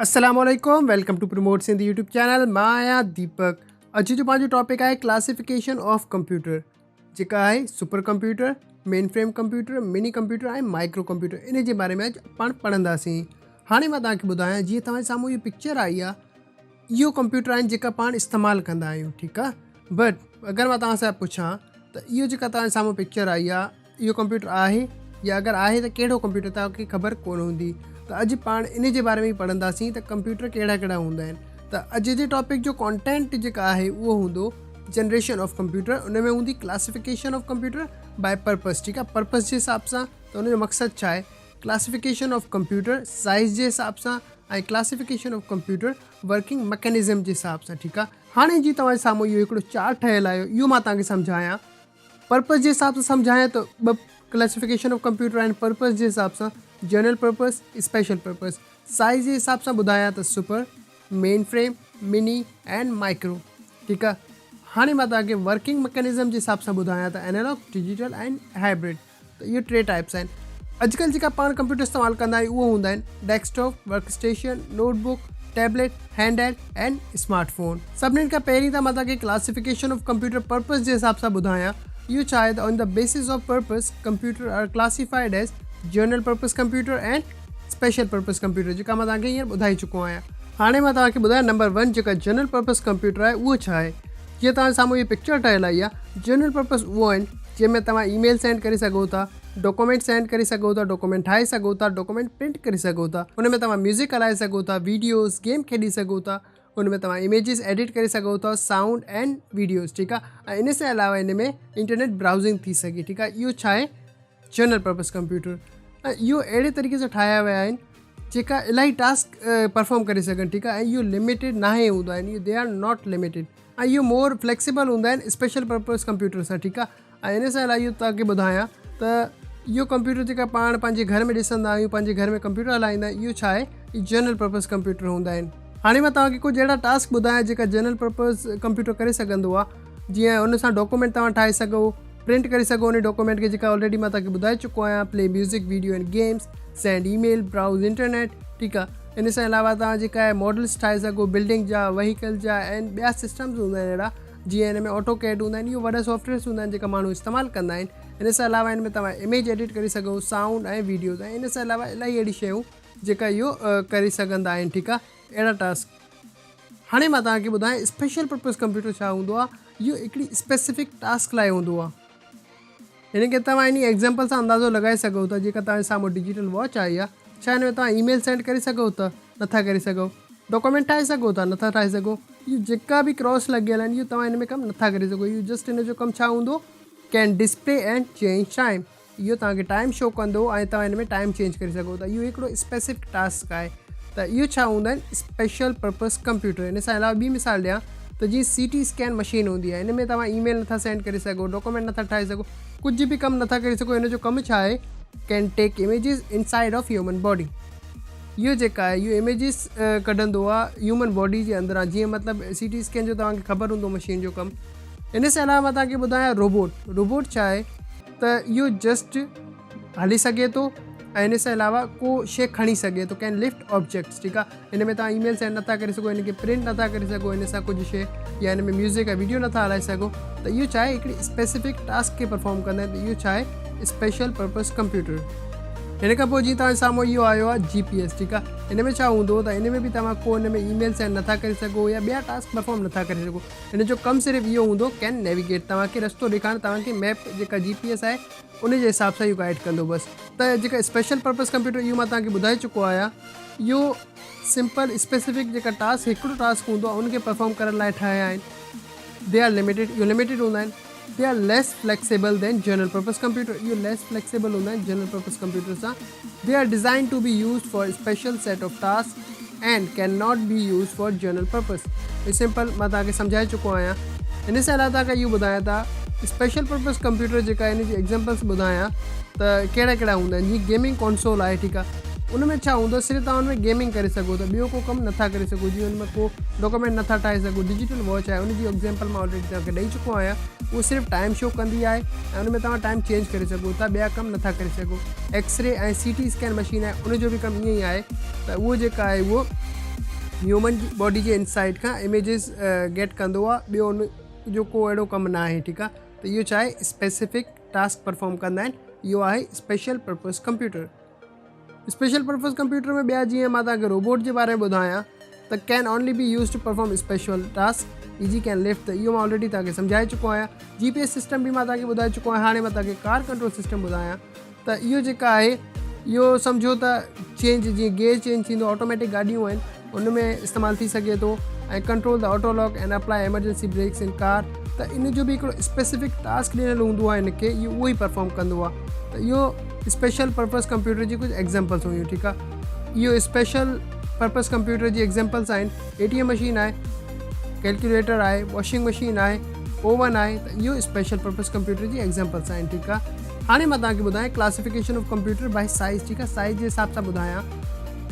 अस्सलामुअलैकुम, welcome to promote Sindh YouTube channel. मां आहियां दीपक। अॼु जो पंहिंजो टॉपिक आहे क्लासिफिकेशन ऑफ कंप्यूटर, जेका आहे super computer, main frame computer, mini computer ऐं माइक्रो कंप्यूटर। इन जे बारे में अॼु पाण पढ़ंदासीं। हाणे मां तव्हांखे ॿुधायां, जीअं तव्हांजे साम्हूं इहो पिक्चर आई आहे, इहो कंप्यूटर आहिनि जेका पाण इस्तेमालु कंदा आहियूं, ठीकु आहे। बट अगरि मां तव्हां सां पुछां त इहो जेका तव्हांजे साम्हूं पिक्चर आई आहे, इहो कंप्यूटर आहे या अगरि आहे त कहिड़ो कंप्यूटर, तव्हांखे ख़बर कोन हूंदी। त अॼु पाण इन जे बारे में ई पढ़ंदासीं त कंप्यूटर कहिड़ा कहिड़ा हूंदा आहिनि। त अॼु जे टॉपिक जो कॉन्टेंट जेका आहे उहो हूंदो जनरेशन ऑफ कंप्यूटर। उन में हूंदी classification of computer by purpose, ठीकु आहे। पर्पस जे हिसाब सां त उनजो मक़सदु छा आहे, क्लासिफिकेशन ऑफ कंप्यूटर साइज़ जे हिसाब सां ऐं classification of computer working mechanism जे हिसाब सां, ठीकु आहे। हाणे जीअं तव्हांजे साम्हूं इहो हिकिड़ो चार्ट ठहियलु आहे, इहो मां तव्हांखे सम्झायां। पर्पस जे हिसाब सां सम्झायां त ॿ क्लासिफिकेशन ऑफ कंप्यूटर आहिनि। पर्पस जे हिसाब सां general purpose, special purpose. Size जे हिसाब सां ॿुधायां त super, mainframe, mini and micro, ठीकु आहे। हाणे मां तव्हांखे वर्किंग मैकेनिज़म जे हिसाब सां ॿुधायां त एनालॉग, डिजिटल एंड हाइब्रिड। त इहे टे टाइप्स आहिनि। अॼुकल्ह जेका पाण कंप्यूटर इस्तेमालु कंदा आहियूं उहे हूंदा आहिनि desktop, workstation, notebook, tablet, handheld and smartphone. सभिनीनि खां पहिरीं त मां तव्हांखे क्लासिफिकेशन ऑफ कंप्यूटर पर्पस जे हिसाब सां ॿुधायां। इहो छा आहे त on the basis of purpose computer are classified as general purpose computer and special purpose computer, जेका मां तव्हांखे हींअर ॿुधाए चुको आहियां। हाणे मां तव्हांखे ॿुधायां नंबर 1 जेका जनरल पर्पस कंप्यूटर आहे उहो छा आहे। जीअं तव्हांजे साम्हूं इहा पिक्चर ठहियलु आई आहे, जनरल पर्पस उहो आहिनि जंहिंमें तव्हां ईमेल सेंड करे सघो था, डॉक्यूमेंट सेंड करे सघो था, डॉक्यूमेंट ठाहे सघो था, डॉक्यूमेंट प्रिंट करे सघो था। हुन में तव्हां म्यूज़िक हलाए सघो था, वीडियोज़, गेम खेॾी सघो था। हुन में तव्हां इमेजिस एडिट करे सघो था, साउंड एंड वीडियोज़, ठीकु आहे। ऐं इन से अलावा इन में इंटरनेट ब्राउज़िंग थी सघे, ठीकु आहे। इहो छा आहे, जनरल पर्पस कंप्यूटर। ऐं इहो अहिड़े तरीक़े सां ठाहिया विया आहिनि जेका इलाही टास्क परफॉर्म करे सघनि, ठीकु आहे। ऐं इहो लिमिटेड नाहे हूंदा आहिनि, दे आर नॉट लिमिटेड। ऐं इहो मोर फ्लैक्सिबल हूंदा आहिनि स्पेशल पर्पस कंप्यूटर सां, ठीकु आहे। ऐं इन सां अलावा इहो तव्हांखे ॿुधायां त इहो कंप्यूटर जेका पाण पंहिंजे घर में ॾिसंदा आहियूं, पंहिंजे घर में कंप्यूटर हलाईंदा आहियूं, इहो छा आहे, इहो जनरल पर्पस कंप्यूटर हूंदा आहिनि। हाणे मां तव्हांखे कुझु अहिड़ा टास्क ॿुधायां जेका जनरल पर्पस कंप्यूटर करे सघंदो आहे। जीअं हुन सां डॉक्यूमेंट तव्हां ठाहे सघो, प्रिंट करे सघो उन डॉक्यूमेंट खे, जेका ऑलरेडी मां तव्हांखे ॿुधाए चुको आहियां। Play music, video and games, send email, browse internet, ठीकु आहे। इन सां अलावा तव्हां जेका आहे मॉडल्स ठाहे सघो, बिल्डिंग जा, व्हीकल जा ऐं ॿिया सिस्टम्स हूंदा आहिनि अहिड़ा। जीअं हिन में ऑटो कैड हूंदा आहिनि, इहो वॾा सॉफ्टवेयर्स हूंदा आहिनि जेका माण्हू इस्तेमालु कंदा आहिनि। इन सां अलावा हिन में तव्हां इमेज एडिट करे सघो, साउंड ऐं वीडियोज़, ऐं इन सां अलावा इलाही अहिड़ी शयूं जेका इहो करे सघंदा आहिनि, ठीकु आहे। अहिड़ा टास्क। हाणे मां तव्हांखे ॿुधायां स्पेशल पर्पस कंप्यूटर छा हूंदो आहे। इहो हिकिड़ी स्पेसिफिक टास्क लाइ हूंदो आहे। हिन खे तव्हां इन एग्ज़ाम्पल सां अंदाज़ो लॻाए सघो था। जेका तव्हांजे साम्हूं डिजिटल वॉच आई आहे, छा हिन में तव्हां ईमेल सेंड करे सघो था, नथा करे सघो। डॉक्यूमेंट ठाहे सघो था, नथा ठाहे सघो। इहो जेका बि क्रॉस लॻियल आहिनि, इहो तव्हां हिन में कमु नथा करे सघो। इहो जस्ट हिन जो कमु छा हूंदो, can display and change time. इहो तव्हांखे टाइम शो कंदो ऐं तव्हां हिन में टाइम चेंज करे सघो था। इहो हिकिड़ो स्पेसिफिक टास्क आहे। त इहो छा हूंदा आहिनि, स्पेशल पर्पस कंप्यूटर। इन सां अलावा ॿी मिसाल ॾियां त जीअं CT स्कैन मशीन हूंदी आहे, हिन में तव्हां ईमेल नथा सेंड करे सघो, डॉक्यूमेंट नथा ठाहे सघो, कुझु बि कमु नथा करे सघो। हिन जो कमु छा आहे, can take images inside of human body. इहो जेका आहे, इहो इमेजिस कढंदो आहे ह्यूमन बॉडी जे अंदरां। जीअं मतिलबु CT स्कैन जो तव्हांखे ख़बर हूंदो मशीन जो कमु। इन से अलावा मां तव्हांखे ॿुधायां रोबोट। रोबोट छा आहे त इहो जस्ट हली सघे थो ऐं इन सां अलावा को शइ खणी सघे थो, कैन लिफ्ट ऑब्जेक्ट्स, ठीकु आहे। हिन में तव्हां ईमेल सेंड नथा करे सघो, हिन खे प्रिंट नथा करे सघो, हिन सां कुझु शइ या हिन में म्यूज़िक ऐं वीडियो नथा हलाए सघो। त इहो छा आहे, हिकिड़ी स्पेसिफिक टास्क खे परफॉर्म कंदा आहिनि। त इहो छा आहे, स्पेशल पर्पस कंप्यूटर। हिन खां पोइ जीअं तव्हांजे साम्हूं इहो आयो आहे GPS, ठीकु आहे। हिन में छा हूंदो त हिन में बि तव्हां को हिन में ईमेल सेंड नथा करे सघो या ॿिया टास्क परफॉर्म नथा करे सघो। हिन जो कमु सिर्फ़ु इहो हूंदो, कैन नेविगेट, तव्हांखे रस्तो ॾेखारण, तव्हांखे मैप जेका GPS आहे उन जे हिसाब सां इहो गाइड कंदो बसि। त जेका स्पेशल पर्पस कंप्यूटर, इहो मां तव्हांखे ॿुधाए चुको आहियां। इहो सिंपल स्पेसिफिक जेका टास्क, हिकिड़ो टास्क हूंदो आहे, उनखे परफॉर्म करण लाइ ठाहिया आहिनि। दे आर लिमिटेड, इहो लिमिटेड हूंदा आहिनि। They are less flexible than general purpose computer. इहो लेस फ्लैक्सिबल हूंदा आहिनि जनरल पर्पस कंप्यूटर सां। They are design to be use for special set of task and can not be use for general purpose. इहो simple मां तव्हांखे सम्झाए चुको आहियां। हिन सां अलावा तव्हांखे इहो ॿुधायां था स्पेशल पर्पस कंप्यूटर जेका हिन जी एग्ज़ाम्पल्स ॿुधायां त कहिड़ा कहिड़ा हूंदा आहिनि। जीअं गेमिंग कंसोल आहे, ठीकु आहे। उन में छा हूंदो, सिर्फ़ु तव्हां हुन में गेमिंग करे सघो था, ॿियो को कमु नथा करे सघो। जीअं हुन में को डॉक्यूमेंट नथा ठाहे सघो। डिजिटल वॉच आहे, उन जी एग्ज़ाम्पल मां ऑलरेडी तव्हांखे ॾेई चुको आहियां। उहो सिर्फ़ु टाइम शो कंदी आहे ऐं उन में तव्हां टाइम चेंज करे सघो था, ॿिया कमु नथा करे सघो। एक्सरे ऐं CT स्कैन मशीन आहे, उन जो बि कमु ईअं ई आहे। त उहो जेका आहे उहो ह्यूमन जी बॉडी जे इनसाइड खां इमेजिस गेट कंदो आहे, ॿियो उन जो को अहिड़ो कमु न आहे, ठीकु आहे। त इहो छा आहे, स्पेसिफिक टास्क परफॉर्म कंदा आहिनि। इहो आहे special purpose computer. Special purpose computer में ॿिया जीअं मां तव्हांखे रोबोट जे बारे में ॿुधायां त can only be use to perform special task, easy can lift, त इहो मां ऑलरेडी तव्हांखे सम्झाए चुको आहियां। GPS सिस्टम बि मां तव्हांखे ॿुधाए चुको आहियां। हाणे मां तव्हांखे कार कंट्रोल सिस्टम ॿुधायां त इहो जेका आहे, इहो सम्झो त चेंज, जीअं गेयर चेंज थींदो, ऑटोमेटिक गाॾियूं आहिनि, उन में इस्तेमालु थी सघे थो, ऐं control the auto lock and apply emergency brakes in car. त इन जो बि हिकिड़ो स्पेसिफिक टास्क ॾिनल हूंदो आहे हिनखे, इहो उहो ई परफॉर्म कंदो आहे। त इहो स्पेशल पर्पज़ कंप्यूटर जी कुझु एग्ज़ाम्पल्स हुयूं, ठीकु आहे। इहो स्पेशल पर्पज़ कंप्यूटर जी एग्ज़ाम्पल्स आहिनि, ATM मशीन आहे, कैलकुलेटर आहे, वॉशिंग मशीन आहे, ओवन आहे। त इहो स्पेशल पर्पज़ कंप्यूटर जी एग्ज़ाम्पल्स आहिनि, ठीकु आहे। हाणे मां तव्हांखे ॿुधायां classification of computer by size, ठीकु आहे। साइज़ जे हिसाब सां ॿुधायां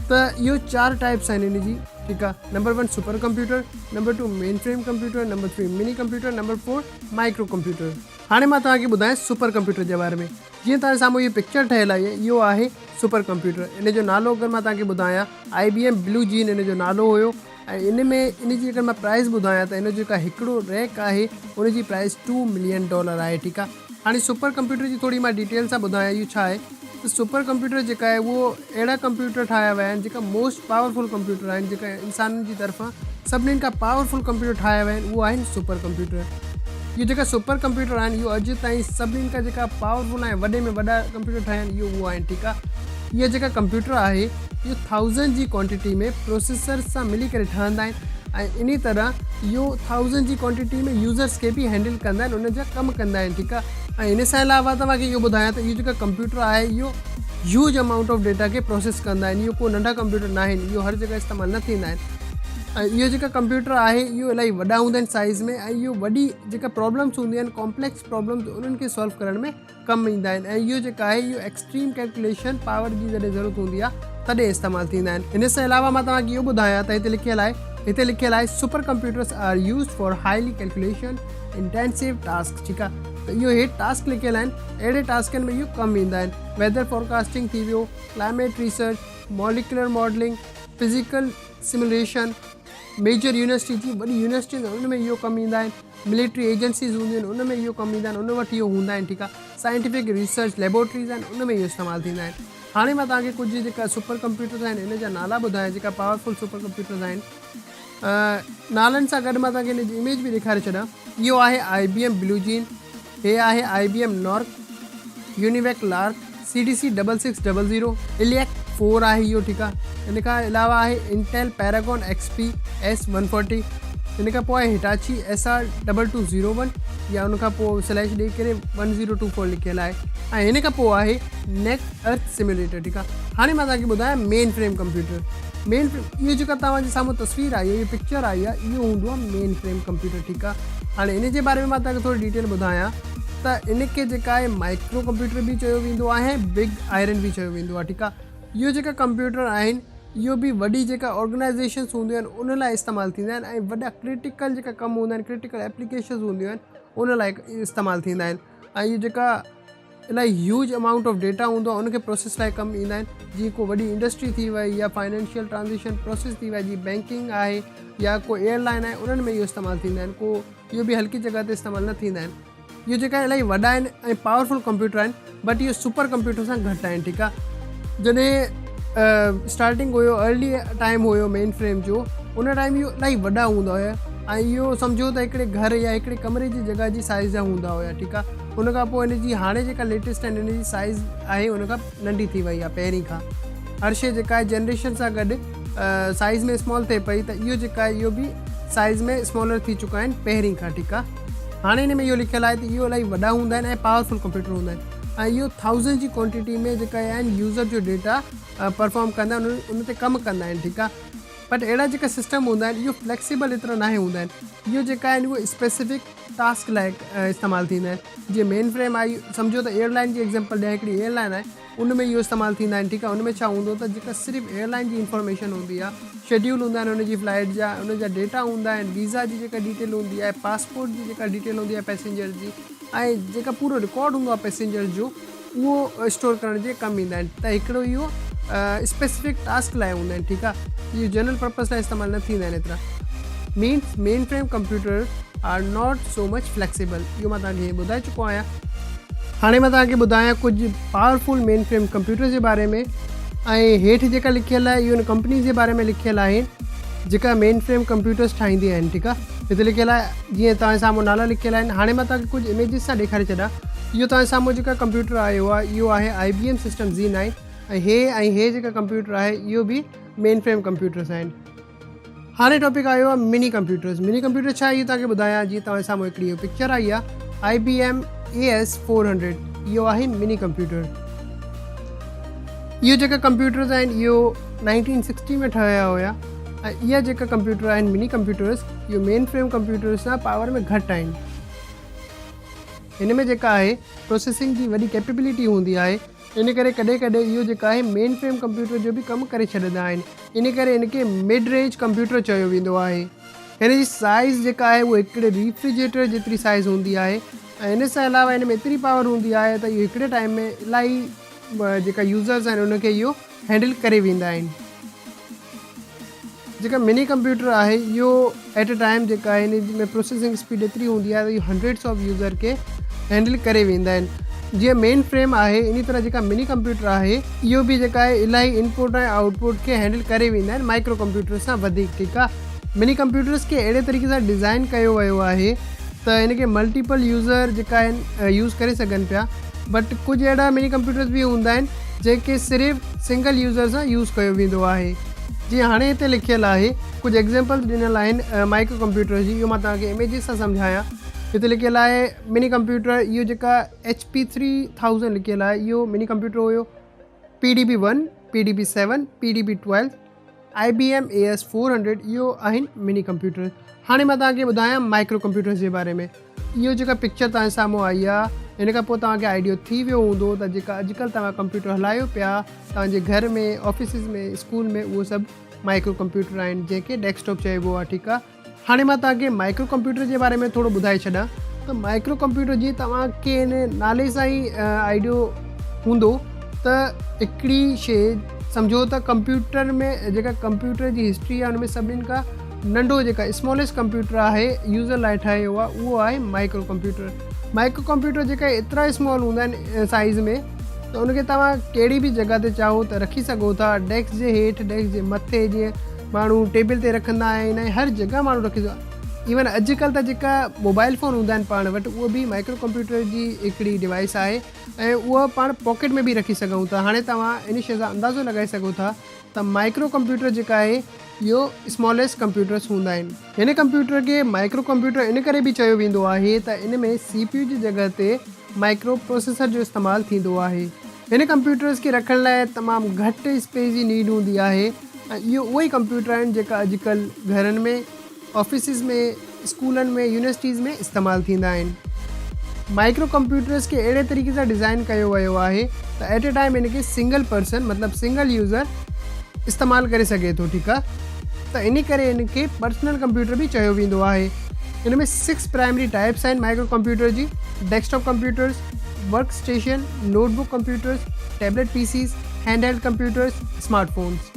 त इहो 4 टाइप्स आहिनि हिन जी, ठीकु आहे। Number 1 super computer, number 2 main frame computer, number 3 mini computer, number 4 micro computer. हाणे मां तव्हांखे ॿुधायां सुपर कंप्यूटर जे बारे में। जीअं तव्हांजे साम्हूं इहो पिक्चर ठहियलु आहे, इहो आहे सुपर कंप्यूटर। इन जो नालो अगरि मां तव्हांखे ॿुधायां, IBM ब्लू जीन इन जो नालो हुयो, ऐं इन में इन जी अगरि मां प्राइस ॿुधायां त इन जो जेका हिकिड़ो रैक आहे, उन जी प्राइस $2 मिलियन आहे, ठीकु आहे। हाणे सुपर कंप्यूटर जी थोरी मां डिटेल सां ॿुधायां, इहो छा आहे त सुपर कंप्यूटर जेका आहे, उहो अहिड़ा कंप्यूटर ठाहिया विया आहिनि जेका मोस्ट पावरफुल कंप्यूटर आहिनि, जेका इंसाननि जी तरफ़ां सभिनीनि खां पावरफुल कंप्यूटर ठाहिया विया आहिनि, उहो आहिनि सुपर कंप्यूटर। इहो जेका सुपर कंप्यूटर आहिनि, इहो अॼु ताईं सभिनीनि खां जेका पावरफुल ऐं वॾे में वॾा कंप्यूटर ठाहिया आहिनि, इहो उहो आहिनि, ठीकु आहे। इहा जेका कंप्यूटर आहे, इहो 1000 जी क्वांटिटी में प्रोसेसर सां मिली करे ठहंदा आहिनि, ऐं इन तरह इहो 1000 जी क्वांटिटी में यूज़र्स खे बि हैंडल कंदा आहिनि, उन जा कमु कंदा आहिनि, ठीकु आहे। ऐं इन सां अलावा तव्हांखे इहो ॿुधायां त इहो जेका कंप्यूटर आहे, इहो ह्यूज अमाउंट ऑफ डेटा खे प्रोसेस कंदा आहिनि। इहो को नंढा कंप्यूटर न आहिनि, इहो हर जॻह इस्तेमालु न थींदा आहिनि। ऐं इहो जेका कंप्यूटर आहे, इहो इलाही वॾा हूंदा आहिनि साइज़ में, ऐं इहो वॾी जेका प्रॉब्लम्स हूंदियूं आहिनि, कॉम्प्लेक्स प्रॉब्लम्स, उन्हनि खे सॉल्व करण में कमु ईंदा आहिनि। ऐं इहो जेका आहे, इहो एक्सट्रीम कैलकुलेशन पावर जी जॾहिं ज़रूरत हूंदी आहे तॾहिं इस्तेमालु थींदा आहिनि। इन सां अलावा मां तव्हांखे इहो ॿुधायां त हिते लिखियलु आहे supercomputers are use for highly calculation intensive task, ठीकु आहे। त इहो हेठि टास्क लिखियलु आहिनि, अहिड़े टास्कनि में इहो कमु ईंदा आहिनि। वेदर फॉरकास्टिंग थी वियो, climate research, molecular modelling, physical simulation, major university जी वॾी यूनिवर्सिटीज़ उन में इहो कमु ईंदा आहिनि। मिलिट्री एजेंसीज़ हूंदियूं आहिनि, उन में इहो कमु ईंदा आहिनि, उन वटि इहो हूंदा आहिनि, ठीकु आहे। साइंटिफिक रिसर्च लेबोरेटरीज़ आहिनि, उन में इहो इस्तेमालु थींदा आहिनि। हाणे मां तव्हांखे कुझु जेका सुपर कंप्यूटर्स आहिनि, इन जा नाला ॿुधायां, जेका पावरफुल सुपर कंप्यूटर्स आहिनि। नालनि सां गॾु मां तव्हांखे इन जी इमेज बि ॾेखारे छॾियां। इहो आहे IBM ब्लू जीन, हे आहे IBM NORC, UNIVAC LARC, CDC 6600, ILLIAC 4 आहे इहो, ठीकु आहे। इन खां अलावा आहे इंटेल पैरागॉन XP S140, इन खां पोइ आहे हिटाची SR 2201, या उन खां पोइ स्लैश ॾेई करे 1024 लिखियलु आहे, ऐं हिन खां पोइ आहे नेट अर्थ सिम्युलेटर, ठीकु आहे। हाणे मां तव्हांखे ॿुधायां main frame computer. Main frame, इहो जेका तव्हांजे साम्हूं तस्वीर आई आहे, इहो पिक्चर आई आहे, इहो हूंदो आहे मेन फ्रेम कंप्यूटर, ठीकु आहे। हाणे इन जे बारे में मां तव्हांखे थोरी डिटेल ॿुधायां त इनखे जेका आहे माइक्रो कंप्यूटर बि चयो वेंदो आहे, बिग आयरन बि चयो वेंदो आहे, ठीकु आहे। इहो जेका कंप्यूटर आहिनि, इहो बि वॾी जेका ऑर्गेनाइज़ेशन्स हूंदियूं आहिनि उन लाइ इस्तेमालु थींदा आहिनि, ऐं वॾा क्रिटिकल जेका कमु हूंदा आहिनि, क्रिटिकल एप्लीकेशन्स हूंदियूं आहिनि, उन लाइ इस्तेमालु थींदा आहिनि। ऐं इहो जेका इलाही ह्यूज अमाउंट ऑफ डेटा हूंदो आहे, उनखे प्रोसेस लाइ कमु ईंदा आहिनि। जीअं को वॾी इंडस्ट्री थी वई, या फाइनेंशियल ट्रांजेक्शन प्रोसेस थी वई, जीअं बैंकिंग आहे, या को एयरलाइन आहे, उन्हनि में इहो इस्तेमालु थींदा आहिनि। को इहो बि हल्की जॻह ते इस्तेमालु न थींदा आहिनि। इहो जेका इलाही वॾा आहिनि ऐं पावरफुल कंप्यूटर आहिनि, बट इहो सुपर कंप्यूटर सां घटि आहिनि, ठीकु आहे। जॾहिं स्टार्टिंग हुयो, अर्ली टाइम हुयो मेन फ्रेम जो, उन टाइम इहो इलाही वॾा हूंदा हुया, ऐं इहो सम्झो त हिकिड़े घर या हिकिड़े कमरे जी जॻह जी साइज़ जा हूंदा हुया, ठीकु आहे। उन खां पोइ हिन जी हाणे जेका लेटेस्ट आहिनि, हिन जी साइज़ आहे उन खां नंढी थी वई आहे पहिरीं खां। हर शइ जेका आहे जनरेशन सां गॾु साइज़ में स्मॉल थिए पई, त इहो जेका आहे इहो बि साइज़ में स्मॉलर थी चुका आहिनि पहिरीं खां, ठीकु आहे। हाणे हिन में इहो लिखियलु आहे त इहो इलाही वॾा हूंदा आहिनि ऐं पावरफुल कंप्यूटर हूंदा आहिनि, ऐं इहो 1000 जी क्वांटिटी में जेका आहिनि यूज़र जो डेटा परफॉर्म कंदा आहिनि, उन ते कमु कंदा आहिनि, ठीकु आहे। बट अहिड़ा जेका सिस्टम हूंदा आहिनि, इहो फ्लैक्सिबल एतिरा न हूंदा आहिनि। इहो जेका आहिनि उहे स्पेसिफिक टास्क लाइ इस्तेमालु थींदा आहिनि। जीअं मेन फ्रेम आई, सम्झो त एयरलाइन जी एग्जांपल ॾियां, हिकिड़ी एयरलाइन आहे, उन में इहो इस्तेमालु थींदा आहिनि, ठीकु आहे। उन में छा हूंदो त जेका सिर्फ़ु एयरलाइन जी इंफॉर्मेशन हूंदी आहे, शेड्यूल हूंदा आहिनि उनजी फ्लाइट जा, उनजा डेटा हूंदा आहिनि, वीज़ा जी जेका डिटेल हूंदी आहे, पासपोर्ट जी जेका डिटेल हूंदी आहे पैसेंजर जी, ऐं जेका पूरो रिकॉर्ड हूंदो आहे पैसेंजर जो, उहो स्टोर करण जे कमु ईंदा आहिनि। त हिकिड़ो इहो स्पेसिफिक टास्क लाइ हूंदा आहिनि, ठीकु आहे। इहो जनरल पर्पज़ लाइ इस्तेमालु न थींदा आहिनि एतिरा। Means mainframe computer are not so much flexible. इहो मां तव्हांखे ॿुधाए चुको आहियां। हाणे मां तव्हांखे ॿुधायां कुझु पावरफुल मेन फ्रेम कंप्यूटर जे बारे में, ऐं हेठि जेका लिखियलु आहे इहो उन कंपनी जे बारे में लिखियलु आहे जेका मेन फ्रेम कंप्यूटर्स ठाहींदी आहिनि, ठीकु आहे। हिते लिखियलु आहे जीअं तव्हांजे साम्हूं नाला लिखियलु आहिनि। हाणे मां तव्हांखे कुझु इमेजिस सां ॾेखारे छॾियां। इहो तव्हांजे साम्हूं जेका कंप्यूटर आयो आहे इहो आहे IBM सिस्टम Z9, ऐं हे जेका कंप्यूटर आहे इहो बि मेन फ्रेम कंप्यूटर्स आहिनि। हाणे टॉपिक आयो आहे मिनी कंप्यूटर्स। मिनी कंप्यूटर छा आहे इहो तव्हांखे ॿुधायां। जीअं तव्हांजे साम्हूं हिकिड़ी इहो पिक्चर आई आहे IBM AS400, इहो आहे मिनी कंप्यूटर। इहो जेका कंप्यूटर्स आहिनि इहो 1960 में ठहिया हुया, ऐं इहा जेका कंप्यूटर आहिनि मिनी कंप्यूटर्स इहो मेन फ्रेम कंप्यूटर्स सां पावर में घटि आहिनि। हिन में जेका आहे प्रोसेसिंग जी वॾी कैपेबिलिटी हूंदी आहे, इन करे कॾहिं कॾहिं इहो जेका आहे मेन फ्रेम कंप्यूटर जो बि कमु करे छॾींदा आहिनि। इन करे इनखे मिड रेंज कंप्यूटर चयो वेंदो आहे। हिन जी साइज़ जेका आहे उहा हिकिड़े रेफ्रिजरेटर जेतिरी साइज़ हूंदी आहे, ऐं हिन सां अलावा हिन में एतिरी पावर हूंदी आहे त इहो हिकिड़े टाइम में इलाही जेका यूज़र्स आहिनि उनखे इहो हैंडल करे वेंदा आहिनि। जेका मिनी कंप्यूटर आहे इहो एट अ टाइम जेका आहे हिन में प्रोसेसिंग स्पीड एतिरी हूंदी आहे त इहो हंड्रेड्स ऑफ यूज़र खे हैंडल करे वेंदा आहिनि। जीअं मेन फ्रेम आहे इन तरह जेका मिनी कंप्यूटर आहे इहो बि जेका आहे इलाही इनपुट ऐं आउटपुट खे हैंडल करे वेंदा आहिनि माइक्रो कंप्यूटर सां वधीक, ठीकु आहे। मिनी कंप्यूटर्स खे अहिड़े तरीक़े सां डिज़ाइन कयो वियो आहे त हिनखे मल्टीपल यूज़र जेका आहिनि यूज़ करे सघनि पिया, बट कुझु अहिड़ा मिनी कंप्यूटर्स बि हूंदा आहिनि जेके सिर्फ़ु सिंगल यूज़र सां यूज़ कयो वेंदो आहे। जीअं हाणे हिते लिखियलु आहे कुझु एग्ज़ाम्पल्स ॾिनल आहिनि माइक्रो कंप्यूटर जी, इहो मां तव्हांखे इमेजिस सां सम्झायां। हिते लिखियलु आहे मिनी कंप्यूटर, इहो जेका HP 3000 लिखियलु आहे इहो मिनी कंप्यूटर हुयो। PDB-1, PDB-7, PDB-12, IBM AS400 इहो आहिनि मिनी कंप्यूटर। हाणे मां तव्हांखे ॿुधायां माइक्रो कंप्यूटर्स जे बारे में। इहो जेका पिक्चर तव्हांजे साम्हूं आई आहे हिन खां पोइ तव्हांखे आइडियो थी वियो हूंदो त जेका अॼुकल्ह तव्हां कंप्यूटर हलायो पिया तव्हांजे घर में, ऑफिसिस में, स्कूल में, उहो सभु माइक्रो कंप्यूटर आहिनि जंहिंखे डेस्कटॉप चइबो आहे, ठीकु आहे। हाणे मां तव्हांखे माइक्रो कंप्यूटर जे बारे में थोरो ॿुधाए छॾां त माइक्रो कंप्यूटर जी तव्हांखे हिन नाले सां ई आइडियो हूंदो त हिकिड़ी शइ सम्झो त कंप्यूटर में जेका कंप्यूटर जी हिस्ट्री आहे हुन में सभिनीनि खां नंढो जेका स्मॉलेस्ट कंप्यूटर आहे यूज़र लाइ ठाहियो आहे उहो आहे माइक्रो कंप्यूटर। माइक्रो कंप्यूटर जेका एतिरा स्मॉल हूंदा आहिनि साइज़ में त उनखे तव्हां कहिड़ी बि जॻह ते चाहो त रखी सघो था। डेस्क जे हेठि, डेस्क जे मथे, जीअं माण्हू टेबल ते रखंदा आहिनि ऐं हर जॻह माण्हू रखी सघो। इवन अॼुकल्ह त जेका मोबाइल फ़ोन हूंदा आहिनि पाण वटि उहो बि माइक्रो कंप्यूटर जी हिकिड़ी डिवाइस आहे ऐं उहा पाण पॉकेट में बि रखी सघूं था। हाणे तव्हां इन शइ सां अंदाज़ो लॻाए सघो था त माइक्रो कंप्यूटर जेका आहे इहो स्मॉलेस्ट कंप्यूटर्स हूंदा आहिनि। हिन कंप्यूटर खे माइक्रो कंप्यूटर इन करे बि चयो वेंदो आहे त इन में CPU जी जॻह ते माइक्रो प्रोसेसर जो इस्तेमालु थींदो आहे। हिन कंप्यूटर्स खे रखण लाइ तमामु घटि स्पेस जी नीड हूंदी आहे ऐं इहो उहे ई कंप्यूटर आहिनि जेका अॼुकल्ह घरनि में, ऑफिसिस में, स्कूलनि में, यूनिवर्सिटीज़ में इस्तेमालु थींदा आहिनि। माइक्रो कंप्यूटर्स खे अहिड़े तरीक़े सां डिज़ाइन कयो वियो आहे त एट अ टाइम हिनखे सिंगल पर्सन मतिलबु सिंगल यूज़र इस्तेमालु करे सघे थो, ठीकु आहे। त इन करे हिनखे पर्सनल कंप्यूटर बि चयो वेंदो आहे। हिन में 6 प्राइमरी टाइप्स आहिनि माइक्रो कंप्यूटर जी: desktop computers, workstation, notebook computers, tablet PCs, handheld computers, smartphones.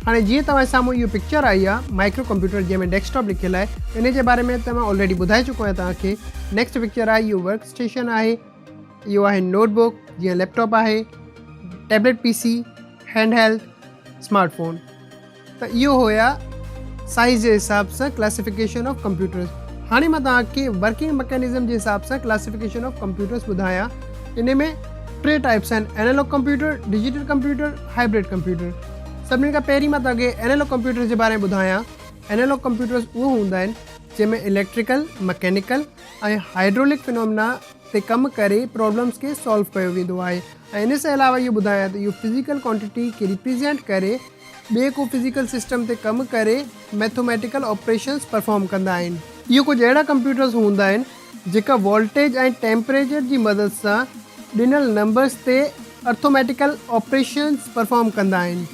हाणे जीअं तव्हांजे साम्हूं इहो पिक्चर आई आहे माइक्रो कंप्यूटर जंहिंमें डेस्कटॉप लिखियलु आहे, इन जे बारे में त मां ऑलरेडी ॿुधाए चुको आहियां तव्हांखे। नेक्स्ट पिक्चर आहे इहो वर्क स्टेशन आहे, इहो आहे नोटबुक जीअं लैपटॉप आहे, टैबलेट PC, हैंडहेल्ड, स्मार्टफोन। त इहो हुया साइज़ जे हिसाब सां क्लासिफिकेशन ऑफ कंप्यूटर्स। हाणे मां तव्हांखे वर्किंग मैकेनिज़म जे हिसाब सां क्लासिफिकेशन ऑफ कंप्यूटर्स ॿुधायां। इन में 3 टाइप्स आहिनि: analogue computer, digital computer, hybrid computer. सभिनी खां पहिरीं मां तव्हांखे एनालॉग कंप्यूटर जे बारे में ॿुधायां। एनालॉग कंप्यूटर्स उहे हूंदा आहिनि जंहिंमें इलेक्ट्रिकल, मैकेनिकल ऐं हाइड्रोलिक फिनोमिना ते कमु करे प्रॉब्लम्स खे सॉल्व कयो वेंदो आहे। ऐं इन सां अलावा इहो ॿुधायां त इहो फिज़िकल क्वांटिटी खे रिप्रेज़ेंट करे ॿिए को फिज़िकल सिस्टम ते कमु करे मैथमेटिकल ऑपरेशंस परफॉर्म कंदा आहिनि। इहो कुझु अहिड़ा कंप्यूटर्स हूंदा आहिनि जेका वोल्टेज ऐं टेम्परेचर जी मदद सां ॾिनल नंबर्स ते अर्थमेटिकल ऑपरेशंस परफॉर्म कंदा आहिनि।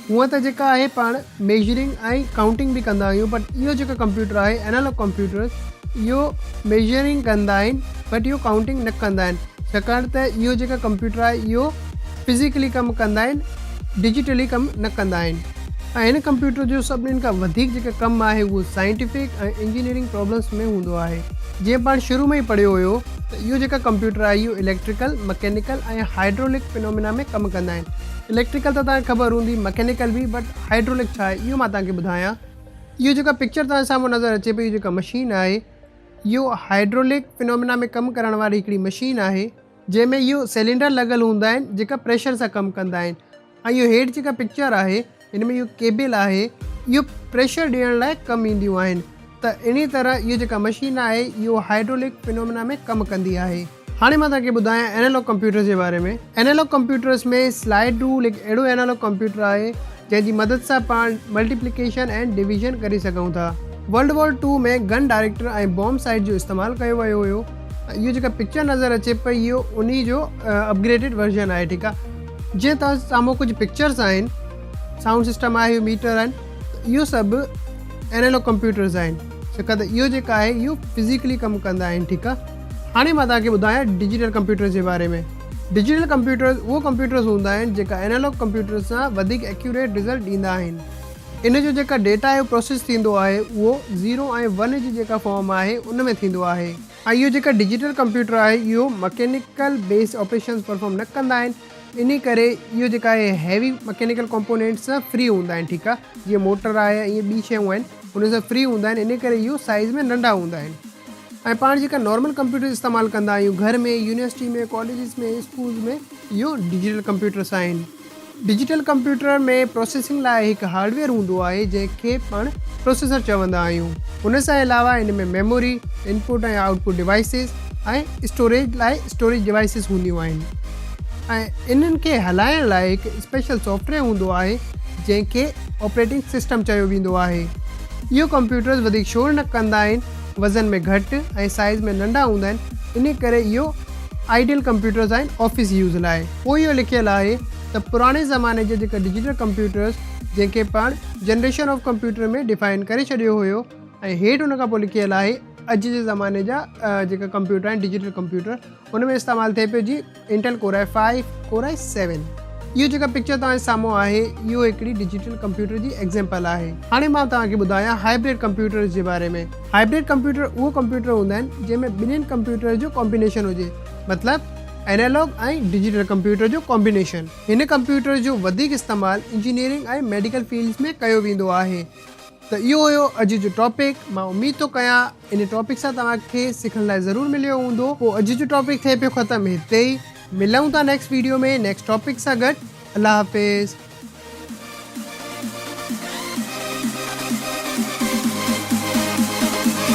हूअं त जेका आहे पाण मेजरिंग ऐं काउंटिंग बि कंदा आहियूं, बट इहो जेका कंप्यूटर आहे एनालॉग कंप्यूटर्स इहो मेजरिंग कंदा आहिनि बट इहो काउंटिंग न कंदा आहिनि, छाकाणि त इहो जेका कंप्यूटर आहे इहो फिज़िकली कमु कंदा आहिनि डिजिटली कमु न कंदा आहिनि। ऐं हिन कंप्यूटर जो सभिनीनि खां वधीक जेका कमु आहे उहो साइंटिफिक ऐं इंजीनियरिंग प्रॉब्लम्स में हूंदो आहे। जीअं पाण शुरू में ई पढ़ियो हुयो त इहो जेका कंप्यूटर आहे इहो इलेक्ट्रिकल, मैकेनिकल ऐं हाइड्रोलिक फिनोमिना में कमु कंदा आहिनि। इलेक्ट्रिकल त तव्हांखे ख़बर हूंदी, मैकेनिकल बि, बट हाइड्रोलिक छा आहे इहो मां तव्हांखे ॿुधायां। इहो जेका पिक्चर तव्हां साम्हूं नज़र अचे पई, जेका मशीन आहे इहो हाइड्रोलिक फिनोमिना में कमु करण वारी हिकिड़ी मशीन आहे, जंहिंमें इहो सिलेंडर लॻल हूंदा आहिनि जेका प्रेशर सां कमु कंदा आहिनि। ऐं इहो हेठि जेका पिक्चर आहे हिन में इहो केबल आहे, इहो प्रेशर ॾियण लाइ कमु ईंदियूं आहिनि। त इन तरह इहो जेका मशीन आहे इहो हाइड्रोलिक फिनोमिना में कमु कंदी आहे। हाणे मां तव्हांखे ॿुधायां एनालॉग कंप्यूटर जे बारे में। एनालॉग कंप्यूटर्स में स्लाइड रूल हिकु अहिड़ो एनालॉग कंप्यूटर आहे जंहिंजी मदद सां पाण मल्टीप्लिकेशन ऐं डिवीजन करे सघूं था। वर्ल्ड वॉर 2 में गन डायरेक्टर ऐं बॉम्ब साइट जो इस्तेमालु कयो वियो हुयो। इहो जेका पिक्चर नज़र अचे पई इहो उन जो अपग्रेडेड वर्जन आहे, ठीकु आहे। जीअं तव्हां साम्हूं कुझु पिक्चर्स आहिनि, साउंड सिस्टम आहे, मीटर आहिनि, इहो सभु एनालॉग कंप्यूटर्स आहिनि, छाकाणि त इहो जेका आहे इहो फिज़िकली कमु कंदा आहिनि, ठीकु आहे। हाणे मां तव्हांखे ॿुधायां डिजिटल कंप्यूटर जे बारे में। डिजिटल कंप्यूटर्स उहे कंप्यूटर्स हूंदा आहिनि जेका एनालॉग कंप्यूटर सां वधीक एक्यूरेट रिज़ल्ट ॾींदा आहिनि। इन जो जेका डेटा आहे प्रोसेस थींदो आहे उहो 0 ऐं 1 जी जेका फॉर्म आहे उन में थींदो आहे। ऐं इहो जेका डिजिटल कंप्यूटर आहे इहो मैकेनिकल बेस्ड ऑपरेशंस परफॉर्म न कंदा आहिनि, इन करे इहो जेका आहे हैवी मैकेनिकल कंपोनेंट्स सां फ्री हूंदा आहिनि, ठीकु आहे। जीअं मोटर आहे, ईअं ॿी शयूं आहिनि, उन सां फ्री हूंदा आहिनि, इन करे इहो साइज़ में नंढा हूंदा आहिनि। ऐं पाण जेका नॉर्मल कंप्यूटर इस्तेमालु कंदा आहियूं घर में, यूनिवर्सिटी में, कॉलेजिस में, स्कूल्स में, इहो डिजिटल कंप्यूटर्स आहिनि। डिजिटल कंप्यूटर में प्रोसेसिंग लाइ हिकु हार्डवेयर हूंदो आहे जंहिंखे पाण प्रोसेसर चवंदा आहियूं। उन सां अलावा इन में मेमोरी, इनपुट ऐं आउटपुट डिवाइसिस ऐं स्टोरेज लाइ स्टोरेज डिवाइसिस हूंदियूं आहिनि। ऐं इन्हनि खे हलाइण लाइ हिकु स्पेशल सॉफ्टवेयर हूंदो आहे जंहिंखे ऑपरेटिंग सिस्टम चयो वेंदो आहे। इहो कंप्यूटर्स वधीक शोर न कंदा आहिनि, वज़न में घटि ऐं साइज़ में नंढा हूंदा आहिनि, इन करे इहो आइडियल कंप्यूटर्स आहिनि ऑफिस यूज़ लाइ। पोइ इहो लिखियलु आहे त पुराणे ज़माने जा जेका डिजिटल कंप्यूटर्स जंहिंखे पाण जनरेशन ऑफ कंप्यूटर में डिफाइन करे छॾियो हुयो, ऐं हेठि हुन खां पोइ लिखियलु आहे अॼु जे ज़माने जा जेका कंप्यूटर आहिनि डिजिटल कंप्यूटर, उन में इस्तेमालु थिए पियो जी Intel corps i5, corps i7। इहो जेका पिक्चर तव्हांजे साम्हूं आहे इहो हिकिड़ी डिजिटल कंप्यूटर जी एग्ज़ाम्पल आहे। हाणे मां तव्हांखे ॿुधायां हाइब्रिड कंप्यूटर्स जे बारे में। हाइब्रिड कंप्यूटर उहो कंप्यूटर हूंदा आहिनि जंहिंमें ॿिन्हिनि कंप्यूटर जो कॉम्बिनेशन हुजे, मतिलबु एनालॉग ऐं डिजिटल कंप्यूटर जो कॉम्बिनेशन। हिन कंप्यूटर जो वधीक इस्तेमालु इंजीनियरिंग ऐं मेडिकल फील्ड्स में कयो वेंदो आहे। त इहो हुयो अॼु जो टॉपिक। मां उमीद थो कयां इन टॉपिक सां तव्हांखे सिखण लाइ ज़रूरु मिलियो हूंदो। पोइ अॼु जो टॉपिक थिए पियो ख़तमु हिते ई। मिलूं था नेक्स्ट वीडियो में नेक्स्ट टॉपिक सां गॾु। अल्लाह हाफ़िज़।